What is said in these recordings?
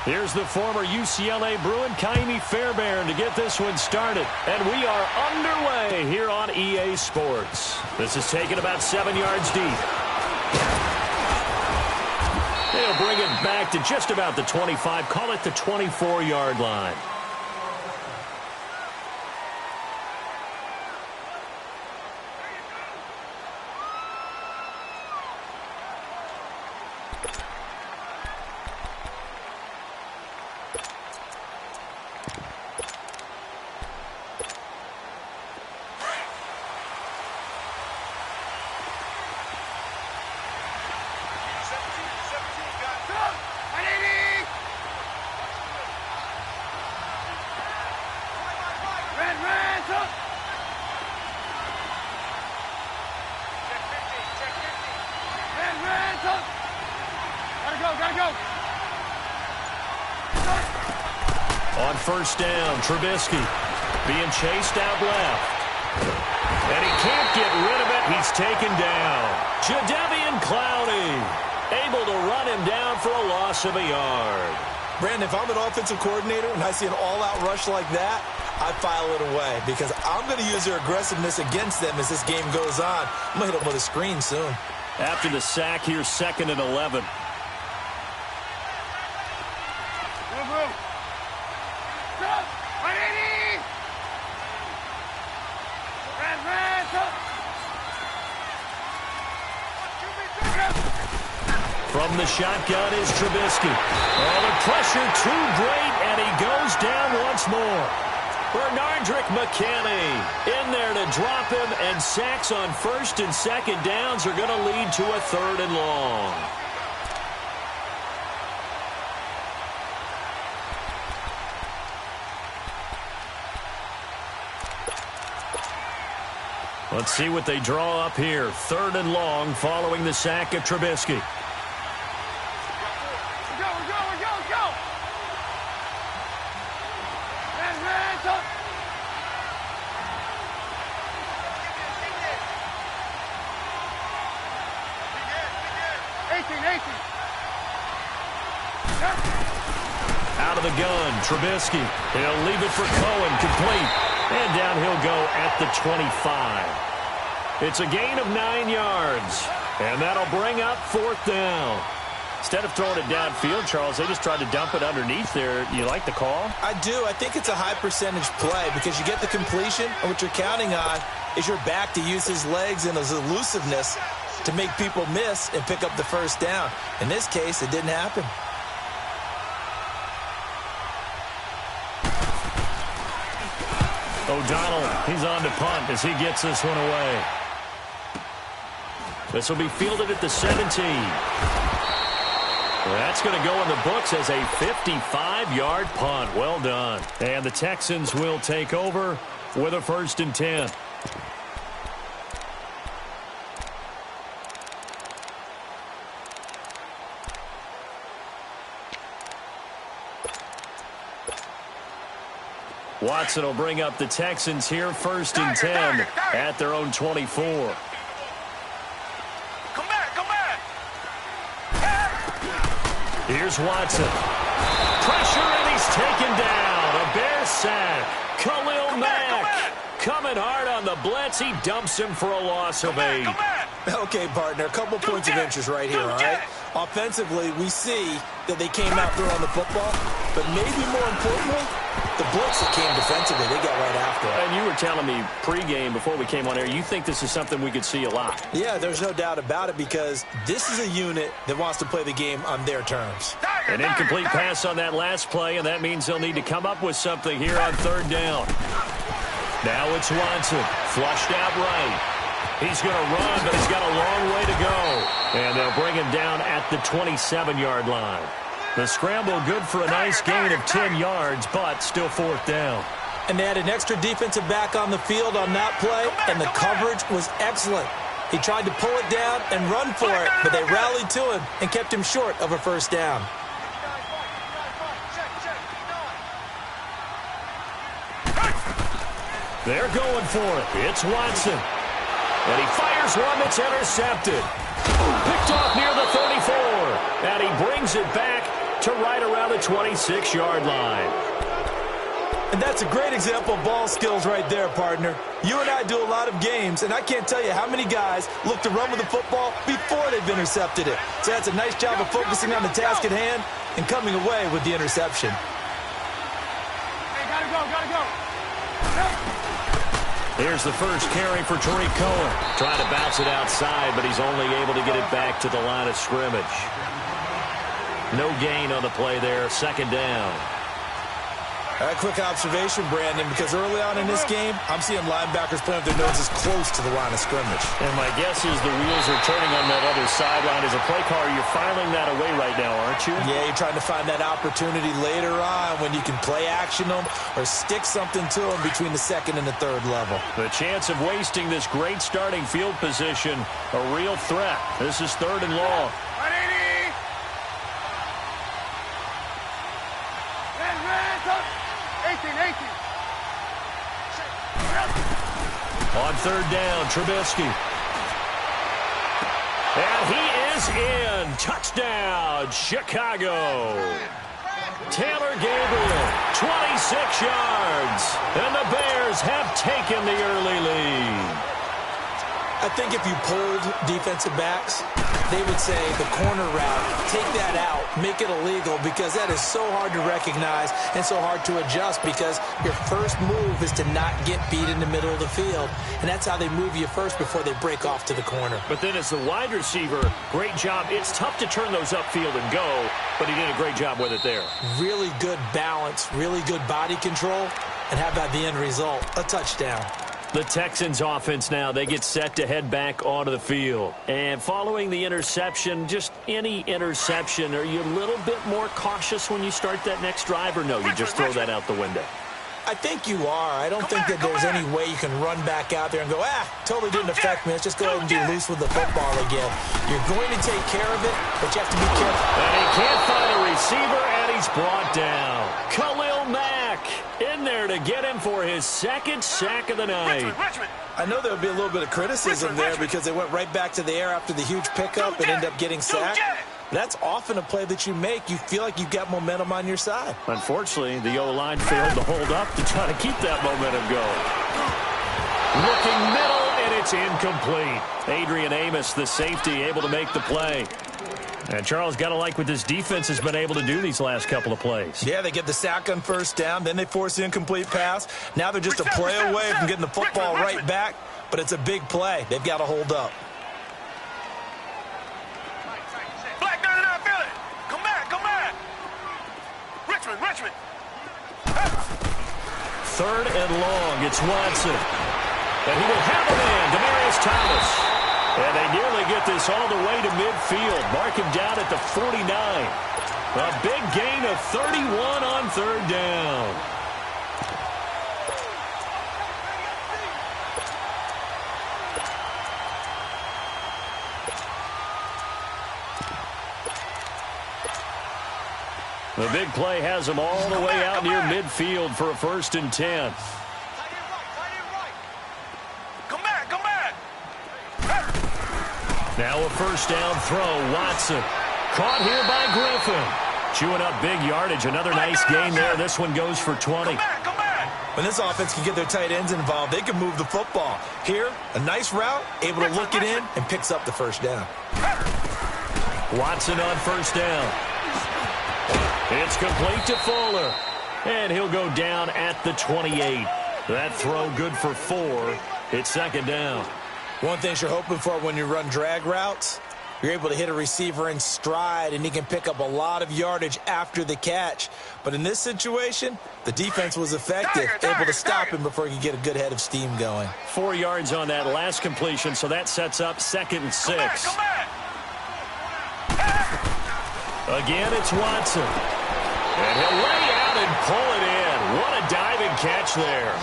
Here's the former UCLA Bruin, Kaimi Fairbairn, to get this one started. And we are underway here on EA Sports. This is taken about 7 yards deep. They'll bring it back to just about the 25, call it the 24-yard line. On first down, Trubisky being chased out left. And he can't get rid of it. He's taken down. Jadeveon Clowney able to run him down for a loss of a yard. Brandon, if I'm an offensive coordinator and I see an all-out rush like that, I file it away because I'm going to use their aggressiveness against them as this game goes on. I'm going to hit them with a screen soon. After the sack, here's 2nd and 11. From the shotgun is Trubisky. Oh, the pressure too great, and he goes down once more. Bernardrick McKinney in there to drop him, and sacks on 1st and 2nd downs are going to lead to a 3rd and long. Let's see what they draw up here. 3rd and long following the sack of Trubisky. Out of the gun, Trubisky. He'll leave it for Cohen, complete. And down he'll go at the 25. It's a gain of 9 yards. And that'll bring up 4th down. Instead of throwing it downfield, Charles, they just tried to dump it underneath there. You like the call? I do. I think it's a high percentage play because you get the completion, and what you're counting on is your back to use his legs and his elusiveness to make people miss and pick up the 1st down. In this case, it didn't happen. O'Donnell, he's on to punt as he gets this one away. This will be fielded at the 17. That's going to go in the books as a 55-yard punt. Well done. And the Texans will take over with a 1st and 10. Watson will bring up the Texans here, 1st and 10 at their own 24. Come back. Here's Watson. Pressure, and he's taken down. A Bear sack. Khalil Mack coming hard on the blitz. He dumps him for a loss of 8. Okay, partner, a couple points of interest right here, all right? Offensively, we see that they came out there on the football, but maybe more importantly, the blitz that came defensively, they got right after it. And you were telling me pregame before we came on air, you think this is something we could see a lot. Yeah, there's no doubt about it because this is a unit that wants to play the game on their terms. An incomplete pass on that last play, and that means they'll need to come up with something here on 3rd down. Now it's Watson, flushed out right. He's going to run, but he's got a long way to go. And they'll bring him down at the 27-yard line. The scramble good for a nice gain of 10 yards, but still 4th down. And they had an extra defensive back on the field on that play, and the coverage was excellent. He tried to pull it down and run for it, but they rallied to him and kept him short of a 1st down. They're going for it. It's Watson. And he fires one that's intercepted. Picked off near the 34. And he brings it back to right around the 26-yard line. And that's a great example of ball skills right there, partner. You and I do a lot of games, and I can't tell you how many guys look to run with the football before they've intercepted it. So that's a nice job of focusing on the task at hand and coming away with the interception. Hey, gotta go. Here's the first carry for Tariq Cohen. Trying to bounce it outside, but he's only able to get it back to the line of scrimmage. No gain on the play there, second down. A quick observation, Brandon, because early on in this game, I'm seeing linebackers playing with their noses close to the line of scrimmage. And my guess is the wheels are turning on that other sideline. As a play caller, you're filing that away right now, aren't you? Yeah, you're trying to find that opportunity later on when you can play action them or stick something to them between the second and the third level. The chance of wasting this great starting field position, a real threat. This is third and long. 18. On third down, Trubisky. And he is in. Touchdown, Chicago. Taylor Gabriel, 26 yards. And the Bears have taken the early lead. I think if you pulled defensive backs, they would say the corner route, take that out, make it illegal, because that is so hard to recognize and so hard to adjust, because your first move is to not get beat in the middle of the field. And that's how they move you first before they break off to the corner. But then as the wide receiver, great job. It's tough to turn those upfield and go, but he did a great job with it there. Really good balance, really good body control, and how about the end result? A touchdown. The Texans offense now, they get set to head back onto the field. And following the interception, just any interception, are you a little bit more cautious when you start that next drive, or no, you just throw that out the window? I think you are. I don't think that there's any way you can run back out there and go, totally didn't affect me. Let's just go ahead and be loose with the football again. You're going to take care of it, but you have to be careful. And he can't find a receiver, and he's brought down. Khalil Mack in there to get him for his second sack of the night. I know there would be a little bit of criticism there because they went right back to the air after the huge pickup and ended up getting sacked. That's often a play that you make. You feel like you've got momentum on your side. Unfortunately, the O-line failed to hold up to try to keep that momentum going. Looking middle, and it's incomplete. Adrian Amos, the safety, able to make the play. And Charles, got to like what this defense has been able to do these last couple of plays. Yeah, they get the sack on first down, then they force the incomplete pass. Now they're just a play away from getting the football right back, but it's a big play. They've got to hold up. Richmond. Third and long, it's Watson. And he will have a man, Demaryius Thomas. And they nearly get this all the way to midfield. Mark him down at the 49. A big gain of 31 on third down. The big play has him all the way out near midfield for a 1st and 10. Come back. Now a first down throw. Watson caught here by Griffin. Chewing up big yardage. Another nice gain there. This one goes for 20. Come back. When this offense can get their tight ends involved, they can move the football. Here, a nice route, able to look it in, and picks up the first down. Watson on first down. It's complete to Fuller. And he'll go down at the 28. That throw good for 4. It's second down. One thing you're hoping for when you run drag routes, you're able to hit a receiver in stride, and he can pick up a lot of yardage after the catch. But in this situation, the defense was effective, able to stop him before he could get a good head of steam going. 4 yards on that last completion, so that sets up 2nd and 6. Come back. Again, it's Watson. And he'll lay out and pull it in. What a diving catch there.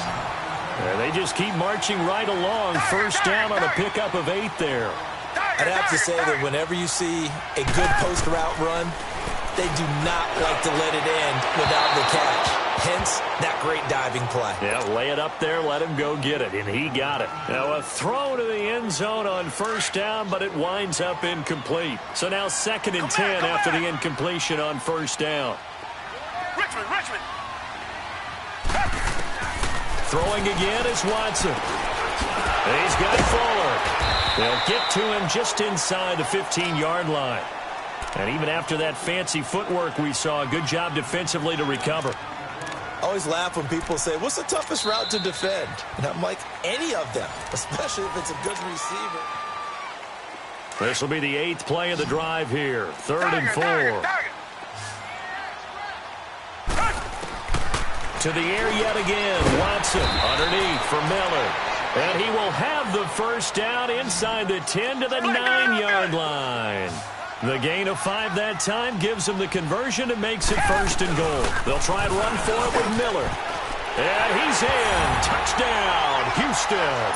And they just keep marching right along. First down on a pickup of 8 there. I'd have to say that whenever you see a good post route run, they do not like to let it end without the catch. Hence, that great diving play. Yeah, lay it up there, let him go get it, and he got it. Now a throw to the end zone on first down, but it winds up incomplete. So now 2nd and 10 after the incompletion on first down. Richmond. Throwing again is Watson. He's got Fuller. They'll get to him just inside the 15-yard line. And even after that fancy footwork we saw, good job defensively to recover. Always laugh when people say, what's the toughest route to defend? And I'm like, any of them, especially if it's a good receiver. This will be the 8th play of the drive here. 3rd and 4. To the air yet again. Watson underneath for Miller. And he will have the first down inside the 10 to the 9-yard line. The gain of 5 that time gives him the conversion and makes it 1st and goal. They'll try and run for it with Miller. And he's in. Touchdown, Houston.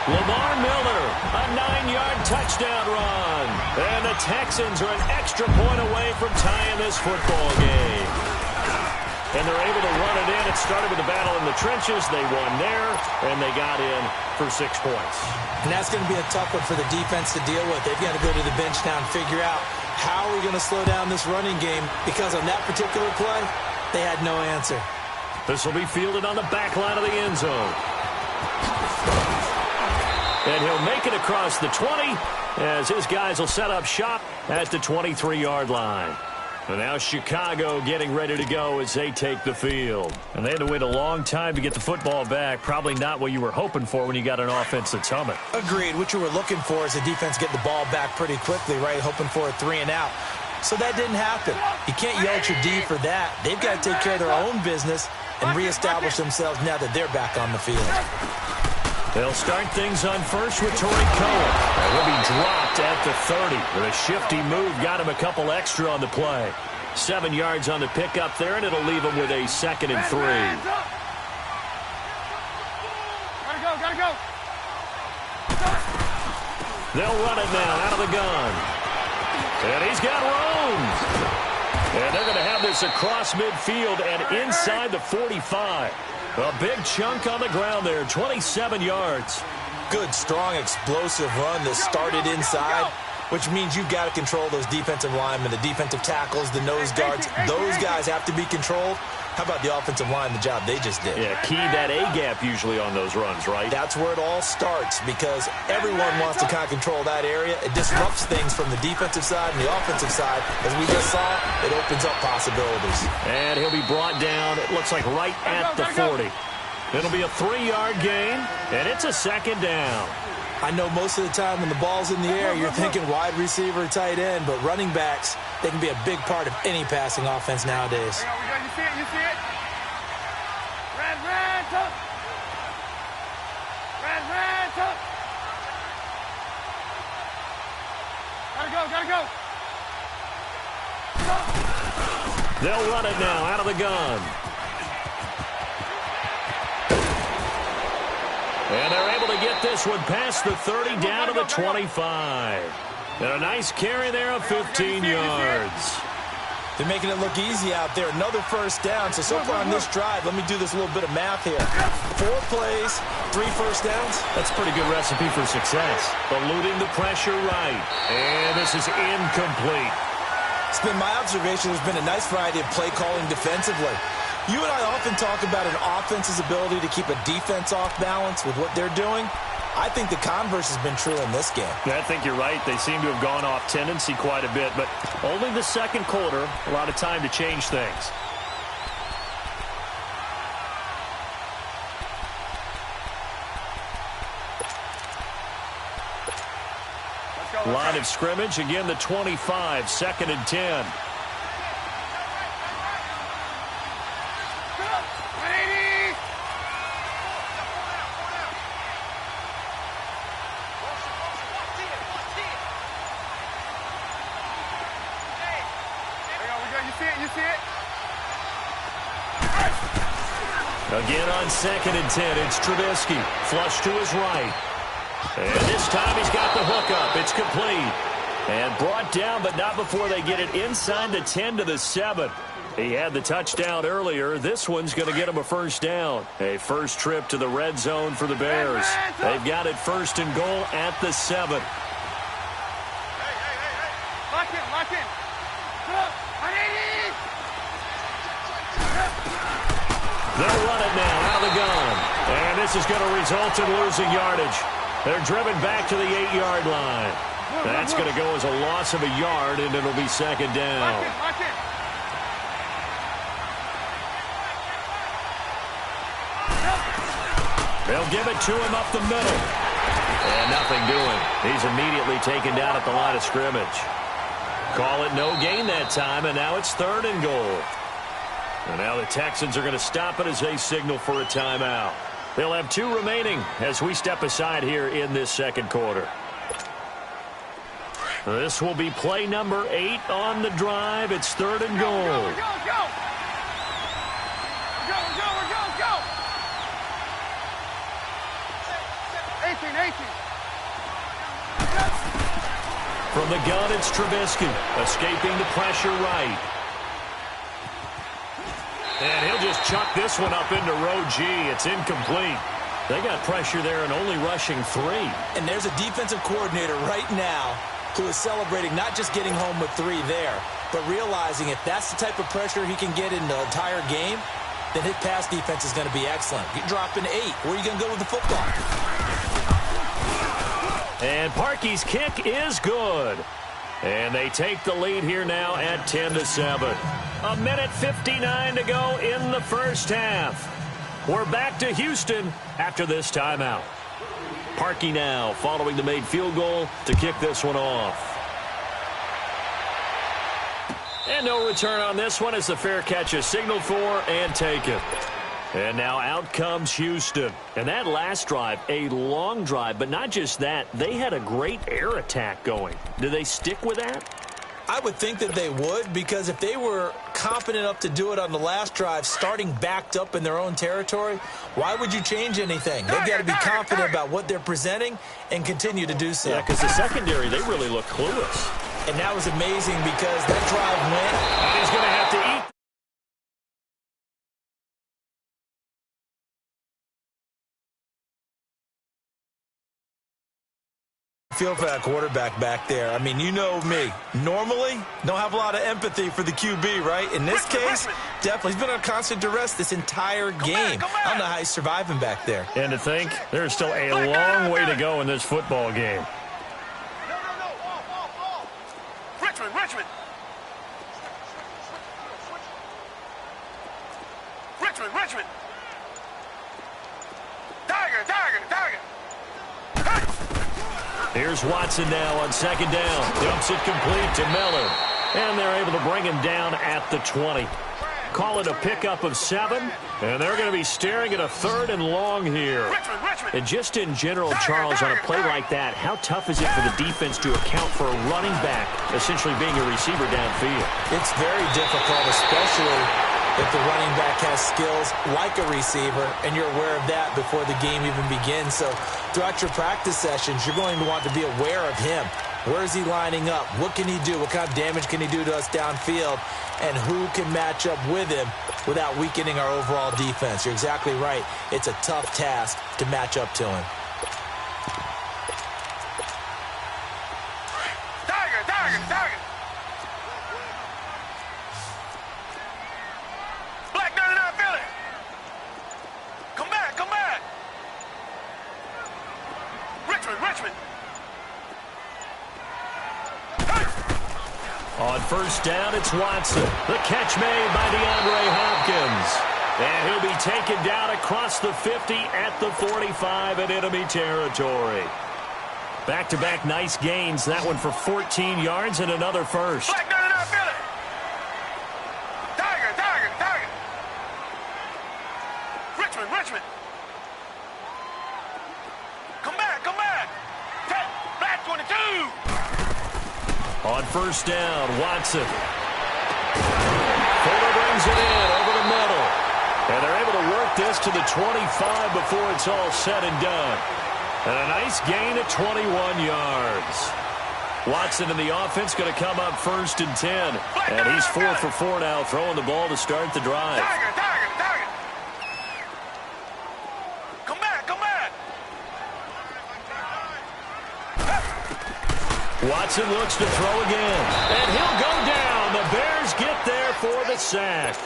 Lamar Miller, a 9-yard touchdown run. And the Texans are an extra point away from tying this football game. And they're able to run it in. It started with a battle in the trenches. They won there, and they got in for 6 points. And that's going to be a tough one for the defense to deal with. They've got to go to the bench now and figure out how are we going to slow down this running game, because on that particular play, they had no answer. This will be fielded on the back line of the end zone. And he'll make it across the 20 as his guys will set up shop at the 23-yard line. And now Chicago getting ready to go as they take the field. And they had to wait a long time to get the football back. Probably not what you were hoping for when you got an offense that's humming. Agreed. What you were looking for is the defense get the ball back pretty quickly, right? Hoping for a 3 and out. So that didn't happen. You can't yell at your D for that. They've got to take care of their own business and reestablish themselves now that they're back on the field. They'll start things on first with Torrey Cohen. He'll be dropped at the 30. The shifty move got him a couple extra on the play. 7 yards on the pickup there, and it'll leave him with a 2nd and 3. Gotta go. They'll run it now out of the gun. And he's got room. And they're going to have this across midfield and inside the 45. A big chunk on the ground there, 27 yards. Good, strong, explosive run that started inside, which means you've got to control those defensive linemen, the defensive tackles, the nose guards. Those guys have to be controlled. How about the offensive line, the job they just did? Yeah, key that A-gap usually on those runs, right? That's where it all starts, because everyone wants to kind of control that area. It disrupts things from the defensive side and the offensive side. As we just saw, it opens up possibilities. And he'll be brought down, it looks like right at the 40. It'll be a 3-yard gain, and it's a 2nd down. I know most of the time when the ball's in the air, you're thinking wide receiver, tight end, but running backs, they can be a big part of any passing offense nowadays. You see it? Red, tough. Red, tough. Gotta go. They'll run it now out of the gun. And they're able to get this one past the 30 down to the 25. And a nice carry there of 15 yards. They're making it look easy out there. Another first down. So far on this drive, let me do this little bit of math here. 4 plays, 3 first downs. That's a pretty good recipe for success. Eluding the pressure right. And this is incomplete. It's been my observation. There's been a nice variety of play calling defensively. You and I often talk about an offense's ability to keep a defense off balance with what they're doing. I think the converse has been true in this game. I think you're right. They seem to have gone off tendency quite a bit, but only the second quarter, a lot of time to change things. Line of scrimmage, again the 25, 2nd and 10. You see it? Again on 2nd and 10, it's Trubisky. Flush to his right. And this time he's got the hook up. It's complete. And brought down, but not before they get it inside the 10 to the 7. He had the touchdown earlier. This one's going to get him a first down. A first trip to the red zone for the Bears. They've got it first and goal at the 7. Lock in, lock in. They'll run it now out of the gun. And this is going to result in losing yardage. They're driven back to the 8-yard line. That's going to go as a loss of a yard, and it'll be second down. Lock in. They'll give it to him up the middle. And nothing doing. He's immediately taken down at the line of scrimmage. Call it no gain that time, and now it's third and goal. And now the Texans are going to stop it as they signal for a timeout. They'll have 2 remaining as we step aside here in this second quarter. This will be play number 8 on the drive. It's third and goal. Go. Go. 18. From the gun, it's Trubisky, escaping the pressure right. And he'll just chuck this one up into row G. It's incomplete. They got pressure there and only rushing 3. And there's a defensive coordinator right now who is celebrating not just getting home with 3 there, but realizing if that's the type of pressure he can get in the entire game, then his pass defense is going to be excellent. You're dropping 8. Where are you going to go with the football? And Parkey's kick is good. And they take the lead here now at 10 to 7. A minute 59 to go in the first half. We're back to Houston after this timeout. Parkey now following the made field goal to kick this one off. And no return on this one as the fair catch is signaled for and taken. And now out comes Houston. And that last drive, a long drive, but not just that. They had a great air attack going. Do they stick with that? I would think that they would, because if they were confident enough to do it on the last drive, starting backed up in their own territory, why would you change anything? They've got to be confident about what they're presenting and continue to do so. Yeah, because the secondary, they really look clueless. And that was amazing because that drive went. And he's going to have to eat. Feel for that quarterback back there. I mean, you know me. Normally, don't have a lot of empathy for the QB, right? In this case, definitely. He's been on constant duress this entire game. I don't know how he's surviving back there. And to think, there's still a long way to go in this football game. Richmond. Tiger. Here's Watson now on second down. Dumps it complete to Miller. And they're able to bring him down at the 20. Call it a pickup of 7. And they're going to be staring at a third and long here. Richmond. And just in general, Charles, on a play like that, how tough is it for the defense to account for a running back essentially being a receiver downfield? It's very difficult, especially if the running back has skills like a receiver, and you're aware of that before the game even begins. So throughout your practice sessions, you're going to want to be aware of him. Where is he lining up? What can he do? What kind of damage can he do to us downfield? And who can match up with him without weakening our overall defense? You're exactly right. It's a tough task to match up to him. Tiger. Black 99 Philly. Come back. Richmond. On first down, it's Watson. The catch made by DeAndre Hopkins. And he'll be taken down across the 50 at the 45 in enemy territory. Back-to-back nice gains. That one for 14 yards and another first. Black 99 Philly. Tiger. Richmond. Come back. Black 22. On first down, Watson. Fuller brings it in over the middle. And they're able to work this to the 25 before it's all said and done. And a nice gain at 21 yards. Watson and the offense going to come up 1st and 10. And he's 4 for 4 now, throwing the ball to start the drive. Target. Come back. Watson looks to throw again. And he'll go down. The Bears get there for the sack.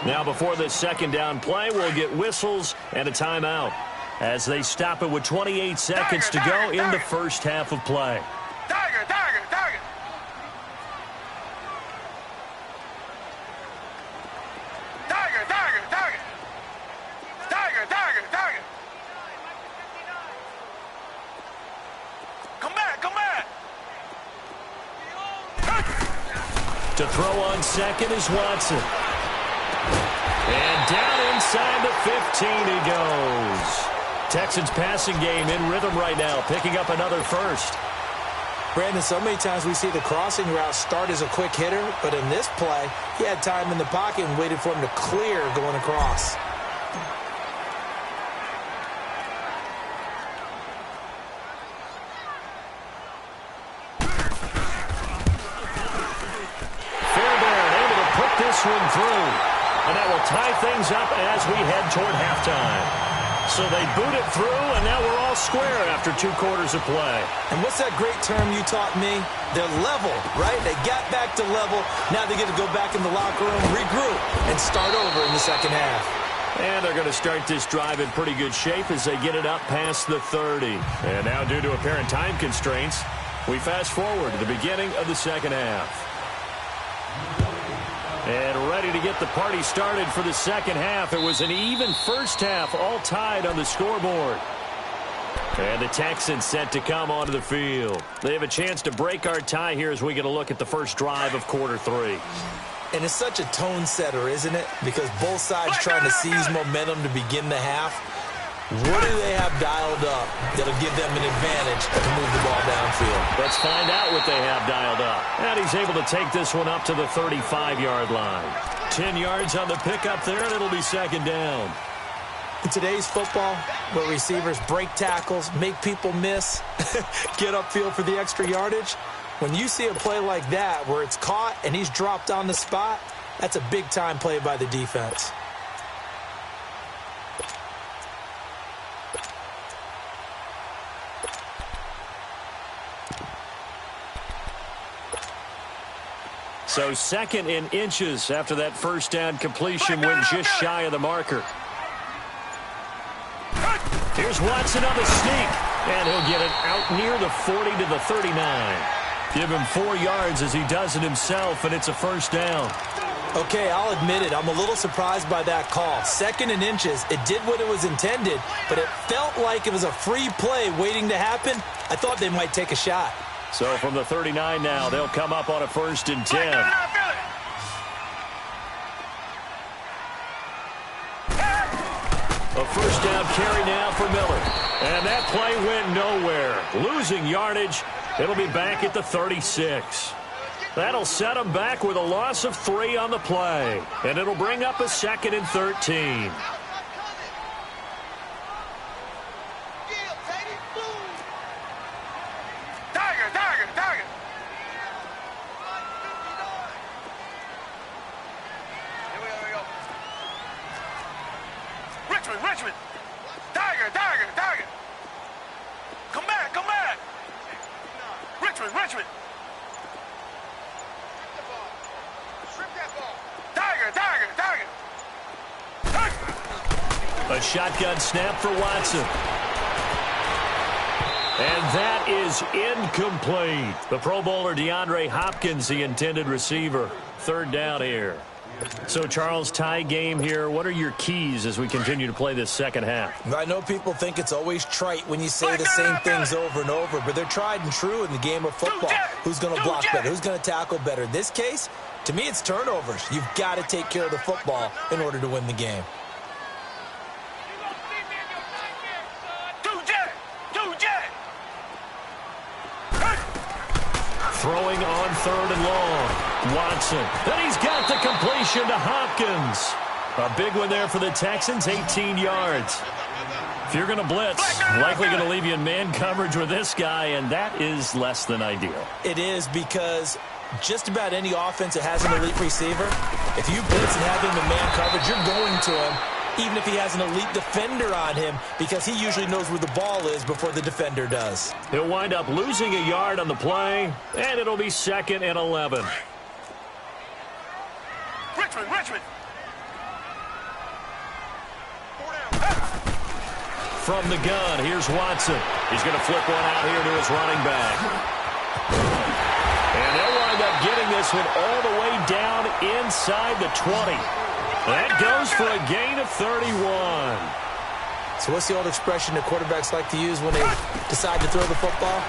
Now before this second down play, we'll get whistles and a timeout as they stop it with 28 seconds to go in the first half of play. Target. Come back. To throw on second is Watson. And down inside the 15 he goes. Texans passing game in rhythm right now, picking up another first. Brandon, so many times we see the crossing route start as a quick hitter, but in this play, he had time in the pocket and waited for him to clear going across. One through, and that will tie things up as we head toward halftime. So they boot it through, and now we're all square after 2 quarters of play. And what's that great term you taught me? They're level, right? They got back to level. Now they get to go back in the locker room, regroup, and start over in the second half. And they're going to start this drive in pretty good shape as they get it up past the 30. And now, due to apparent time constraints, we fast forward to the beginning of the second half. And ready to get the party started for the second half. It was an even first half, all tied on the scoreboard. And the Texans set to come onto the field. They have a chance to break our tie here as we get a look at the first drive of quarter 3. And it's such a tone setter, isn't it? Because both sides trying to seize momentum to begin the half. What do they have dialed up that'll give them an advantage to move the ball downfield? Let's find out what they have dialed up. And he's able to take this one up to the 35-yard line. 10 yards on the pickup there, and it'll be second down. In today's football, where receivers break tackles, make people miss, get upfield for the extra yardage, when you see a play like that where it's caught and he's dropped on the spot, that's a big-time play by the defense. So 2nd and inches after that first down completion went just shy of the marker. Here's Watson on the sneak, and he'll get it out near the 40 to the 39. Give him 4 yards as he does it himself, and it's a first down. Okay, I'll admit it. I'm a little surprised by that call. 2nd and inches. It did what it was intended, but it felt like it was a free play waiting to happen. I thought they might take a shot. So from the 39 now, they'll come up on a 1st and 10. A first down carry now for Miller. And that play went nowhere. Losing yardage. It'll be back at the 36. That'll set them back with a loss of 3 on the play. And it'll bring up a 2nd and 13. Richmond. Tiger. Come back. Richmond. Tiger. A shotgun snap for Watson. And that is incomplete. The Pro Bowler DeAndre Hopkins, the intended receiver. 3rd down here. So, Charles, tie game here. What are your keys as we continue to play this second half? I know people think it's always trite when you say the same things over and over, but they're tried and true in the game of football. Who's going to block better? Who's going to tackle better? In this case, to me, it's turnovers. You've got to take care of the football in order to win the game. Throwing on 3rd and long. Watson. And he's got the completion to Hopkins. A big one there for the Texans, 18 yards. If you're going to blitz, likely going to leave you in man coverage with this guy, and that is less than ideal. It is, because just about any offense that has an elite receiver, if you blitz and have him in man coverage, you're going to him, even if he has an elite defender on him, because he usually knows where the ball is before the defender does. He'll wind up losing a yard on the play, and it'll be 2nd and 11. Richmond. From the gun, here's Watson. He's going to flip one out here to his running back. And they'll wind up getting this one all the way down inside the 20. That goes for a gain of 31. So what's the old expression that quarterbacks like to use when they decide to throw the football?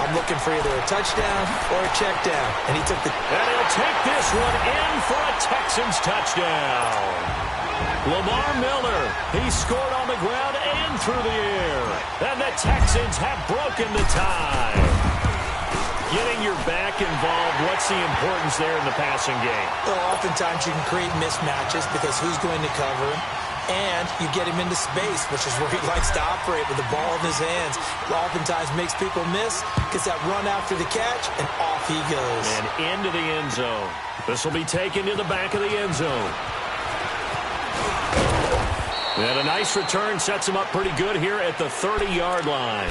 I'm looking for either a touchdown or a check down. And he took the... And he'll take this one in for a Texans touchdown. Lamar Miller, he scored on the ground and through the air. And the Texans have broken the tie. Getting your back involved, what's the importance there in the passing game? Well, oftentimes you can create mismatches because who's going to cover him? And you get him into space, which is where he likes to operate with the ball in his hands. It oftentimes makes people miss, gets that run after the catch, and off he goes. And into the end zone. This will be taken to the back of the end zone. And a nice return sets him up pretty good here at the 30-yard line.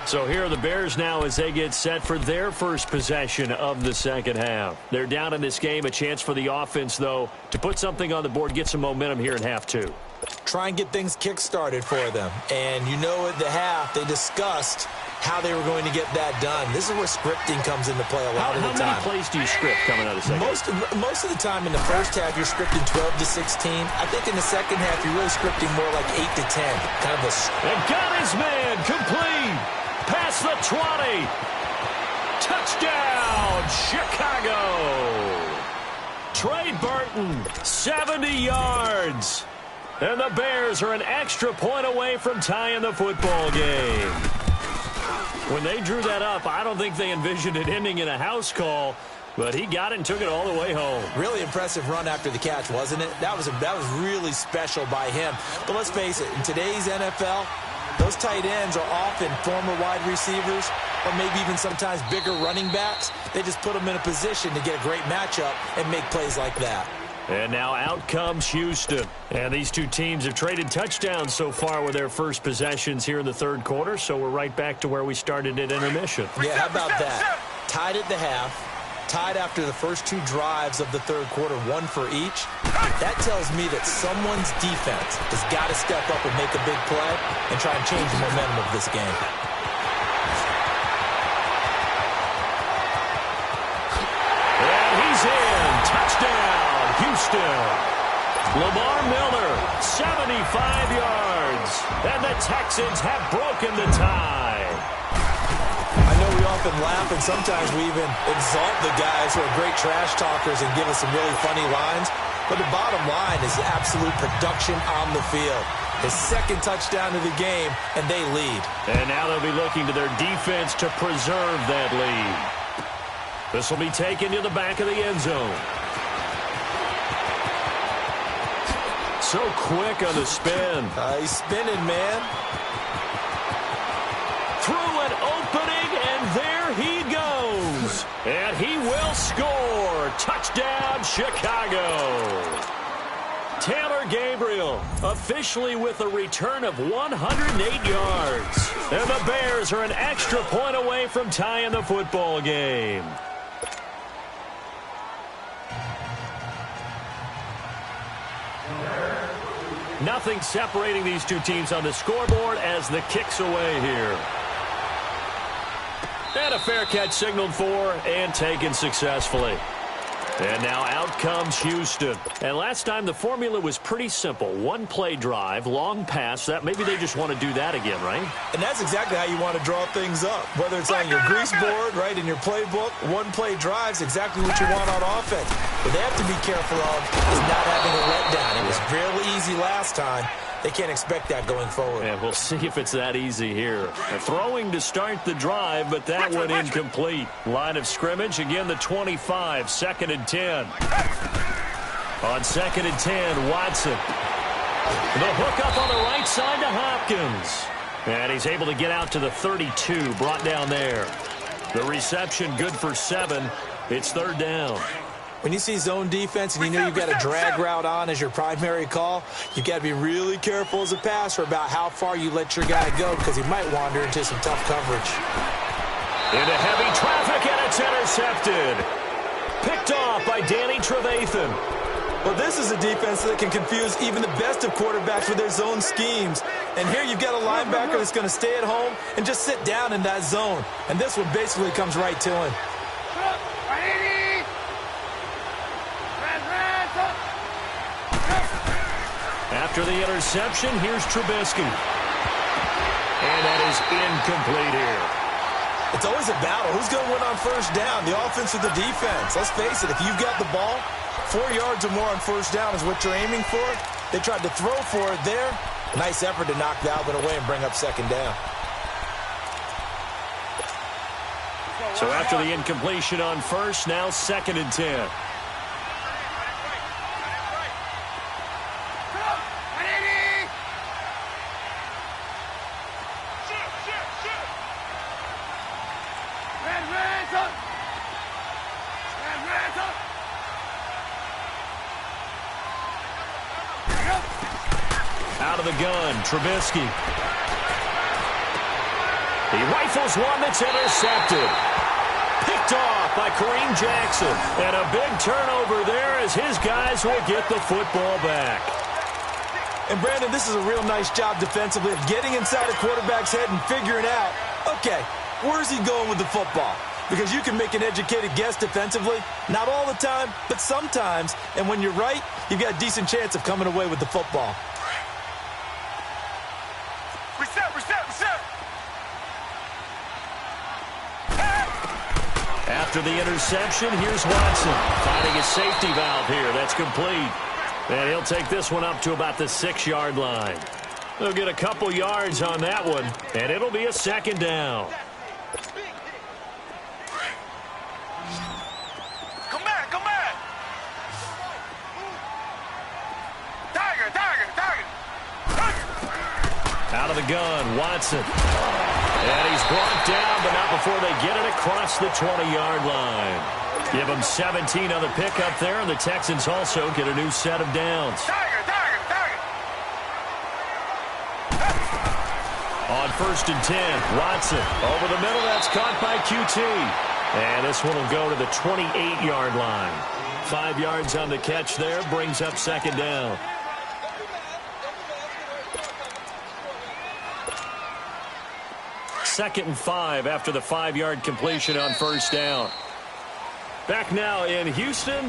So here are the Bears now as they get set for their first possession of the second half. They're down in this game. A chance for the offense, though, to put something on the board, get some momentum here in half two. Try and get things kick-started for them. And you know at the half they discussed how they were going to get that done. This is where scripting comes into play a lot of the time. How many plays do you script coming out of the second? Most of the time in the first half, you're scripting 12 to 16. I think in the second half, you're really scripting more like 8 to 10. Kind of a... And got his man complete. Past the 20. Touchdown, Chicago. Trey Burton, 70 yards. And the Bears are an extra point away from tying the football game. When they drew that up, I don't think they envisioned it ending in a house call, but he got it and took it all the way home. Really impressive run after the catch, wasn't it? That was really special by him. But let's face it, in today's NFL, those tight ends are often former wide receivers or maybe even sometimes bigger running backs. They just put them in a position to get a great matchup and make plays like that. And now out comes Houston. And these two teams have traded touchdowns so far with their first possessions here in the third quarter, so we're right back to where we started at intermission. Yeah, how about that? Tied at the half, tied after the first two drives of the third quarter, one for each. That tells me that someone's defense has got to step up and make a big play and try and change the momentum of this game. And he's in. Touchdown. Houston. Lamar Miller, 75 yards. And the Texans have broken the tie. I know we often laugh and sometimes we even exalt the guys who are great trash talkers and give us some really funny lines. But the bottom line is absolute production on the field. His second touchdown of the game, and they lead. And now they'll be looking to their defense to preserve that lead. This will be taken to the back of the end zone. So quick on the spin. He's spinning, man. Through an opening, and there he goes. And he will score. Touchdown, Chicago. Taylor Gabriel officially with a return of 108 yards. And the Bears are an extra point away from tying the football game. Nothing separating these two teams on the scoreboard as the kick's away here. And a fair catch signaled for and taken successfully. And now out comes Houston. And last time the formula was pretty simple. One play drive, long pass. That maybe they just want to do that again, right? And that's exactly how you want to draw things up. Whether it's on your grease board, right, in your playbook, one play drive's exactly what you want on offense. What they have to be careful of is not having a letdown. It was real easy last time. They can't expect that going forward. And we'll see if it's that easy here. Throwing to start the drive, but that one incomplete. Line of scrimmage, again the 25, 2nd and 10. On 2nd and 10, Watson. The hook up on the right side to Hopkins. And he's able to get out to the 32, brought down there. The reception good for 7. It's third down. When you see zone defense and you know you've got a drag route on as your primary call, you've got to be really careful as a passer about how far you let your guy go because he might wander into some tough coverage. Into heavy traffic, and it's intercepted. Picked off by Danny Trevathan. Well, this is a defense that can confuse even the best of quarterbacks with their zone schemes. And here you've got a linebacker that's going to stay at home and just sit down in that zone. And this one basically comes right to him. After the interception, here's Trubisky. And that is incomplete here. It's always a battle. Who's going to win on first down, the offense or the defense? Let's face it, if you've got the ball, 4 yards or more on first down is what you're aiming for. They tried to throw for it there. Nice effort to knock that one away and bring up second down. So after the incompletion on first, now 2nd and 10. Out of the gun, Trubisky. He rifles one that's intercepted. Picked off by Kareem Jackson. And a big turnover there as his guys will get the football back. And, Brandon, this is a real nice job defensively of getting inside a quarterback's head and figuring out, okay, where's he going with the football? Because you can make an educated guess defensively. Not all the time, but sometimes. And when you're right, you've got a decent chance of coming away with the football. Reset. After the interception, here's Watson. Finding a safety valve here. That's complete. And he'll take this one up to about the 6-yard line. They'll get a couple yards on that one, and it'll be a second down. Come back. Tiger. Out of the gun, Watson. And he's brought down, but not before they get it across the 20-yard line. Give them 17 on the pickup there, and the Texans also get a new set of downs. Tiger. On 1st and 10, Watson over the middle. That's caught by QT. And this one will go to the 28-yard line. 5 yards on the catch there, brings up second down. Second and 5 after the 5-yard completion on first down. Back now in Houston.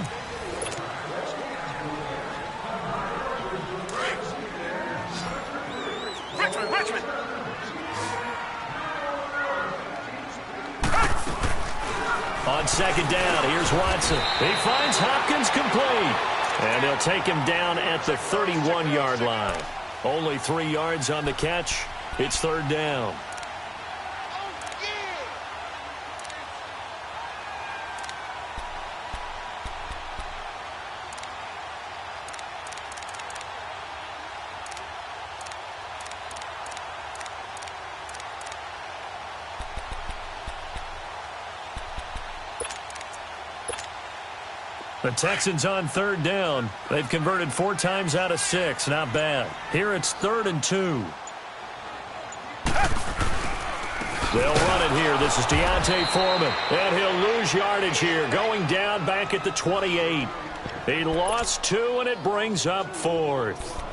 Richmond. On second down, here's Watson. He finds Hopkins complete. And they'll take him down at the 31-yard line. Only 3 yards on the catch. It's third down. The Texans on third down. They've converted 4 times out of 6. Not bad. Here it's 3rd and 2. They'll run it here. This is Deontay Foreman. And he'll lose yardage here. Going down back at the 28. He lost 2, and it brings up 4th.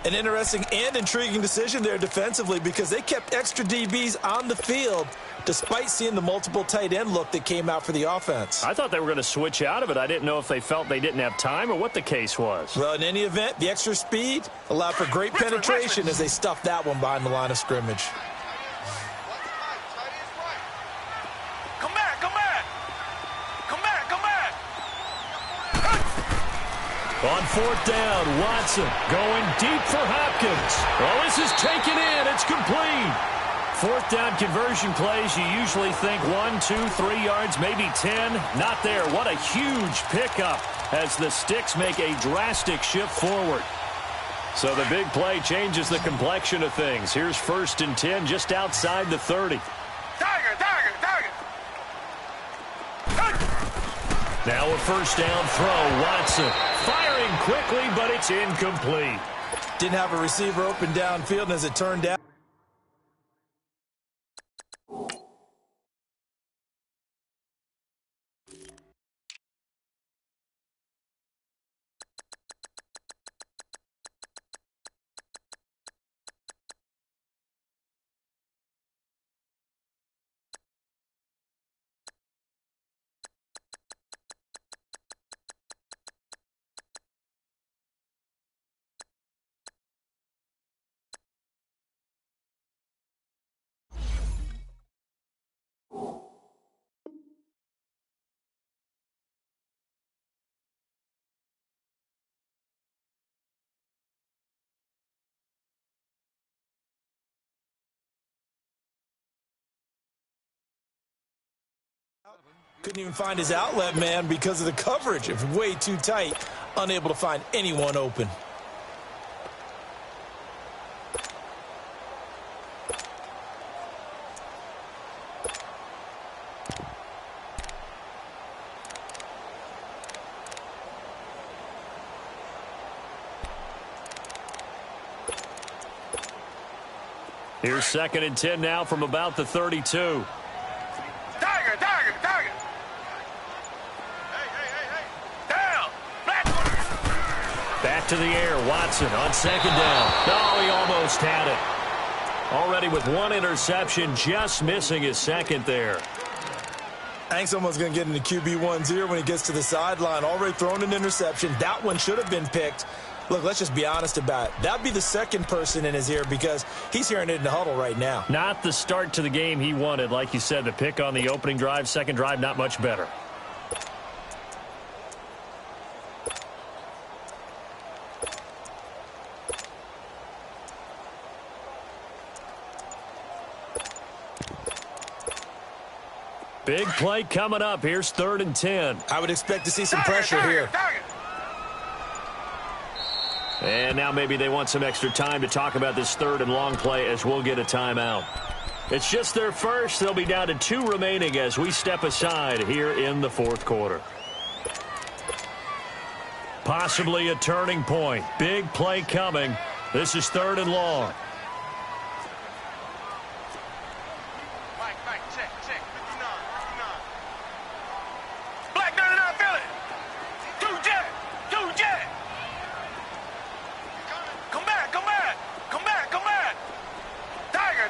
An interesting and intriguing decision there defensively because they kept extra DBs on the field despite seeing the multiple tight end look that came out for the offense. I thought they were going to switch out of it. I didn't know if they felt they didn't have time or what the case was. Well, in any event, the extra speed allowed for great penetration as they stuffed that one behind the line of scrimmage. Come back. On fourth down, Watson going deep for Hopkins. Well, this is taken in. It's complete. Fourth down conversion plays, you usually think 1, 2, 3 yards, maybe 10. Not there. What a huge pickup as the Sticks make a drastic shift forward. So the big play changes the complexion of things. Here's 1st and 10 just outside the 30. Tiger, tiger, tiger. Now a 1st down throw. Watson firing quickly, but it's incomplete. Didn't have a receiver open downfield, and as it turned out, couldn't even find his outlet man because of the coverage. It was way too tight, unable to find anyone open. Here's 2nd and 10 now from about the 32. Tiger, tiger, tiger. Hey. Down. Back. Back to the air. Watson on 2nd down. Oh, he almost had it. Already with 1 interception, just missing his 2nd there. I think someone's going to get into QB1's ear when he gets to the sideline. Already thrown an interception. That one should have been picked. Look, let's just be honest about it. That'd be the 2nd person in his ear because he's hearing it in the huddle right now. Not the start to the game he wanted. Like you said, the pick on the opening drive, 2nd drive, not much better. Big play coming up. Here's 3rd and 10. I would expect to see some pressure here. And now maybe they want some extra time to talk about this 3rd and long play as we'll get a timeout. It's just their first. They'll be down to 2 remaining as we step aside here in the 4th quarter. Possibly a turning point. Big play coming. This is 3rd and long. Mike, check. 59. Black 99, feel it. 2 jet. Come back. Tiger.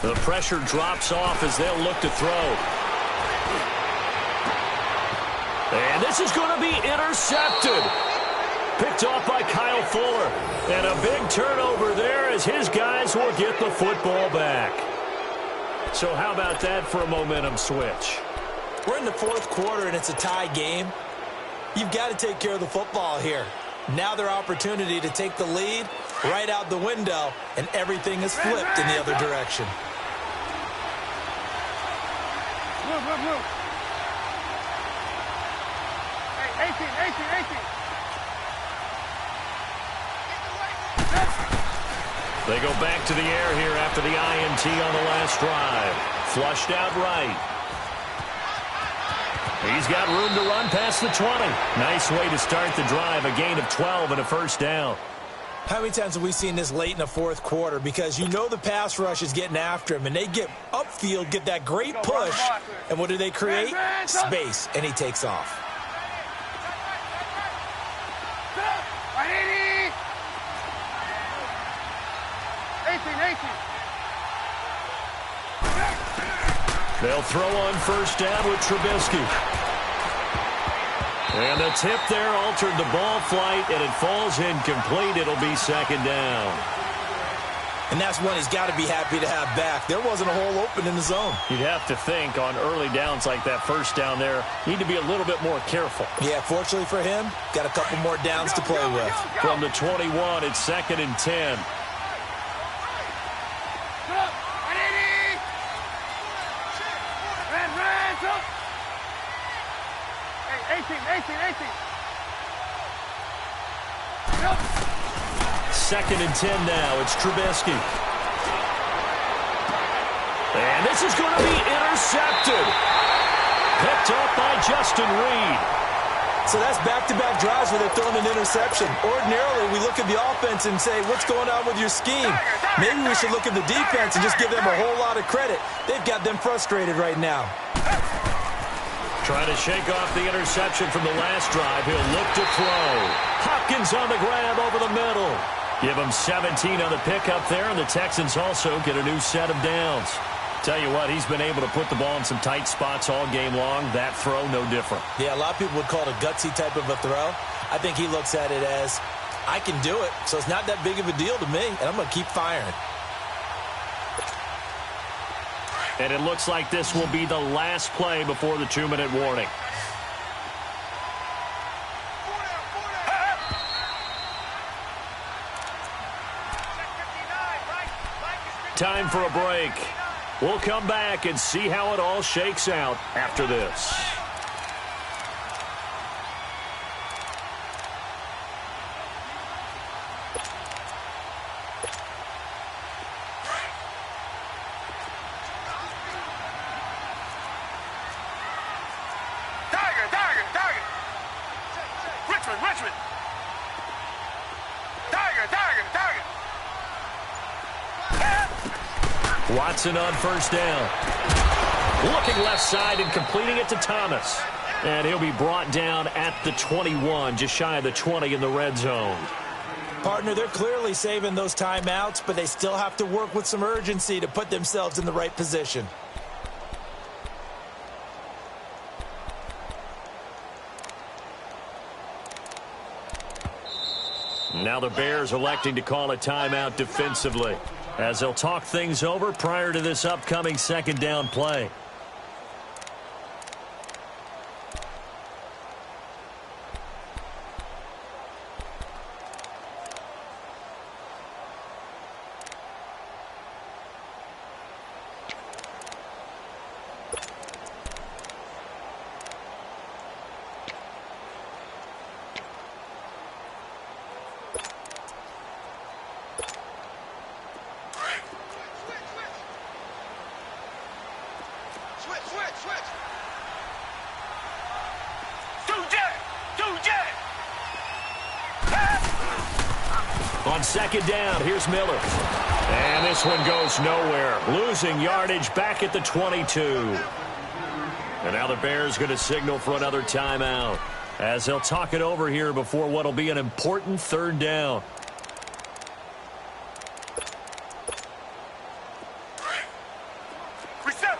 The pressure drops off as they'll look to throw. And this is going to be intercepted. Picked off by Kyle Fuller. And a big turnover there as his guys will get the football back. So how about that for a momentum switch? We're in the 4th quarter, and it's a tie game. You've got to take care of the football here. Now their opportunity to take the lead right out the window, and everything is flipped in the other direction. Move. Hey, 18. They go back to the air here after the INT on the last drive. Flushed out right. He's got room to run past the 20. Nice way to start the drive. A gain of 12 and a 1st down. How many times have we seen this late in the 4th quarter? Because you know the pass rush is getting after him, and they get upfield, get that great push, and what do they create? Space, and he takes off. They'll throw on 1st down with Trubisky. And the tip there altered the ball flight, and it falls incomplete. It'll be 2nd down. And that's one he's got to be happy to have back. There wasn't a hole open in the zone. You'd have to think on early downs like that 1st down there, need to be a little bit more careful. Yeah, fortunately for him, got a couple more downs to play with. From the 21, it's 2nd and 10. 2nd and 10 now. It's Trubisky. And this is going to be intercepted. Picked up by Justin Reed. So that's back-to-back drives where they're throwing an interception. Ordinarily, we look at the offense and say, what's going on with your scheme? Maybe we should look at the defense and just give them a whole lot of credit. They've got them frustrated right now. Trying to shake off the interception from the last drive. He'll look to throw. Hopkins on the grab over the middle. Give him 17 on the pickup there, and the Texans also get a new set of downs. Tell you what, he's been able to put the ball in some tight spots all game long. That throw, no different. Yeah, a lot of people would call it a gutsy type of a throw. I think he looks at it as, I can do it, so it's not that big of a deal to me, and I'm going to keep firing. And it looks like this will be the last play before the 2-minute warning. Time for a break. We'll come back and see how it all shakes out after this. Tiger. Richmond. Tiger. Watson on first down. Looking left side and completing it to Thomas. And he'll be brought down at the 21, just shy of the 20 in the red zone. Partner, they're clearly saving those timeouts, but they still have to work with some urgency to put themselves in the right position. Now the Bears electing to call a timeout defensively, as they'll talk things over prior to this upcoming 2nd down play. On 2nd down, here's Miller. And this one goes nowhere. Losing yardage back at the 22. And now the Bears going to signal for another timeout, as they'll talk it over here before what will be an important 3rd down. Reset.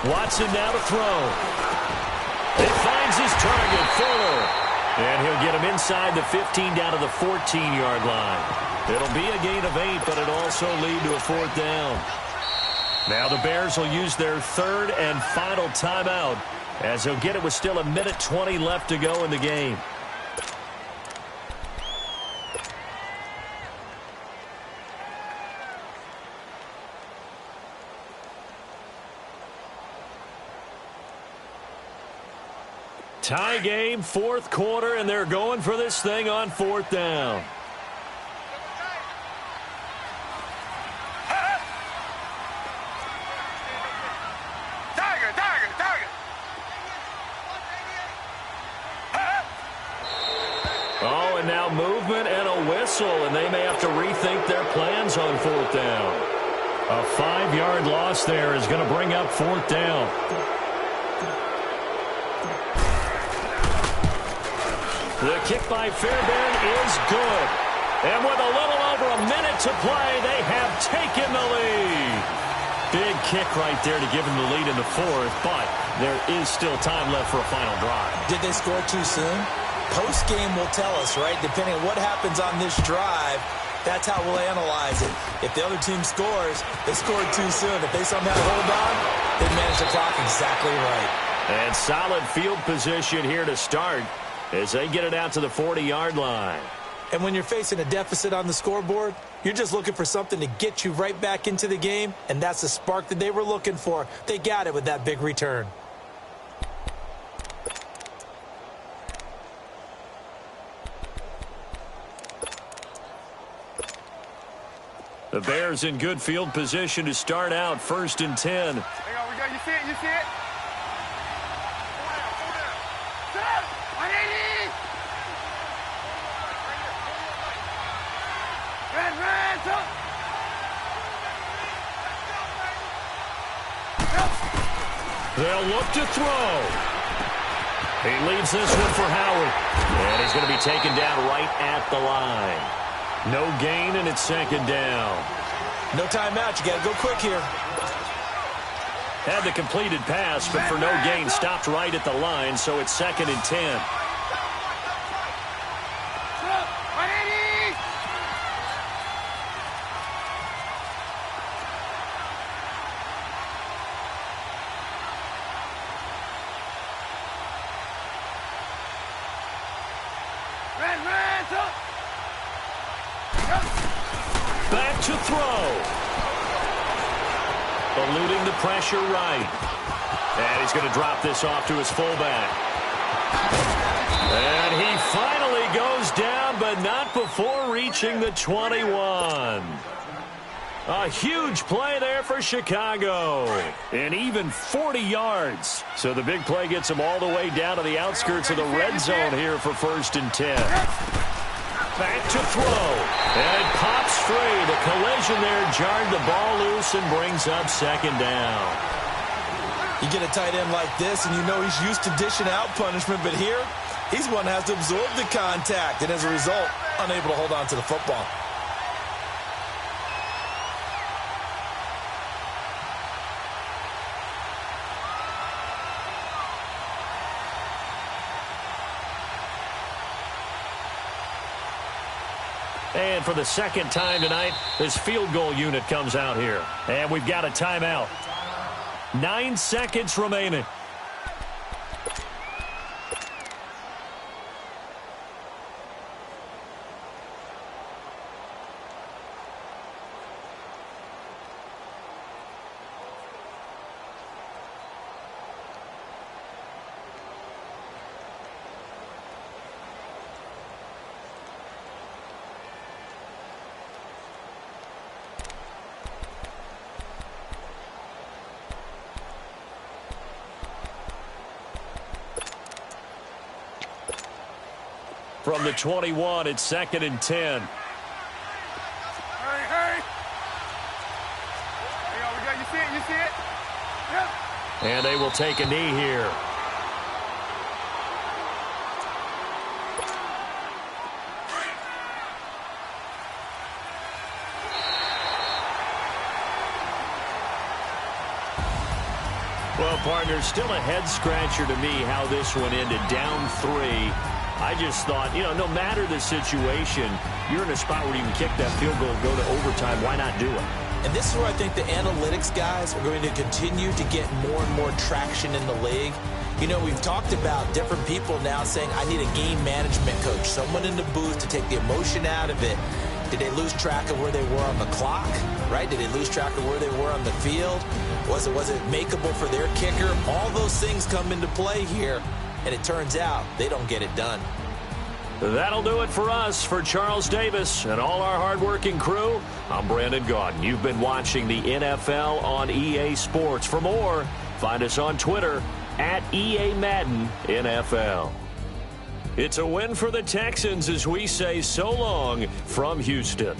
Watson now to throw. He finds his target, Fuller. And he'll get him inside the 15 down to the 14-yard line. It'll be a gain of 8, but it'll also lead to a 4th down. Now the Bears will use their 3rd and final timeout, as they'll get it with still 1:20 left to go in the game. Tie game, 4th quarter, and they're going for this thing on 4th down. Tiger. Oh, and now movement and a whistle, and they may have to rethink their plans on 4th down. A 5-yard loss there is going to bring up 4th down. The kick by Fairbairn is good. And with a little over a minute to play, they have taken the lead. Big kick right there to give them the lead in the 4th, but there is still time left for a final drive. Did they score too soon? Post-game will tell us, right? Depending on what happens on this drive, that's how we'll analyze it. If the other team scores, they scored too soon. If they somehow hold on, they manage the clock exactly right. And solid field position here to start, as they get it out to the 40-yard line. And when you're facing a deficit on the scoreboard, you're just looking for something to get you right back into the game, and that's the spark that they were looking for. They got it with that big return. The Bears in good field position to start out 1st and 10. Hang on, we got you see it, you see it? They'll look to throw. He leaves this one for Howard. And he's going to be taken down right at the line. No gain, and it's 2nd down. No timeout. You got to go quick here. Had the completed pass, but for no gain, stopped right at the line, so it's 2nd and 10. Back to throw. Eluding the pressure right. And he's going to drop this off to his fullback. And he finally goes down, but not before reaching the 21. A huge play there for Chicago. And even 40 yards. So the big play gets him all the way down to the outskirts of the red zone here for 1st and 10. Back to throw. And it pops free. The collision there jarred the ball loose and brings up 2nd down. You get a tight end like this, and you know he's used to dishing out punishment, but here, he's one that has to absorb the contact, and as a result, unable to hold on to the football. And for the 2nd time tonight, this field goal unit comes out here. And we've got a timeout. 9 seconds remaining. From the 21, it's 2nd and 10. Hurry. Hang on, we got you see it, you see it? Yep. And they will take a knee here. Well, partner, still a head-scratcher to me how this one ended. Down 3. I just thought, no matter the situation, you're in a spot where you can kick that field goal and go to overtime. Why not do it? And this is where I think the analytics guys are going to continue to get more and more traction in the league. We've talked about different people now saying, I need a game management coach, someone in the booth to take the emotion out of it. Did they lose track of where they were on the clock, right? Did they lose track of where they were on the field? Was it makeable for their kicker? All those things come into play here. And it turns out they don't get it done. That'll do it for us. For Charles Davis and all our hardworking crew, I'm Brandon Gaudin. You've been watching the NFL on EA Sports. For more, find us on Twitter at EA Madden NFL. It's a win for the Texans as we say so long from Houston.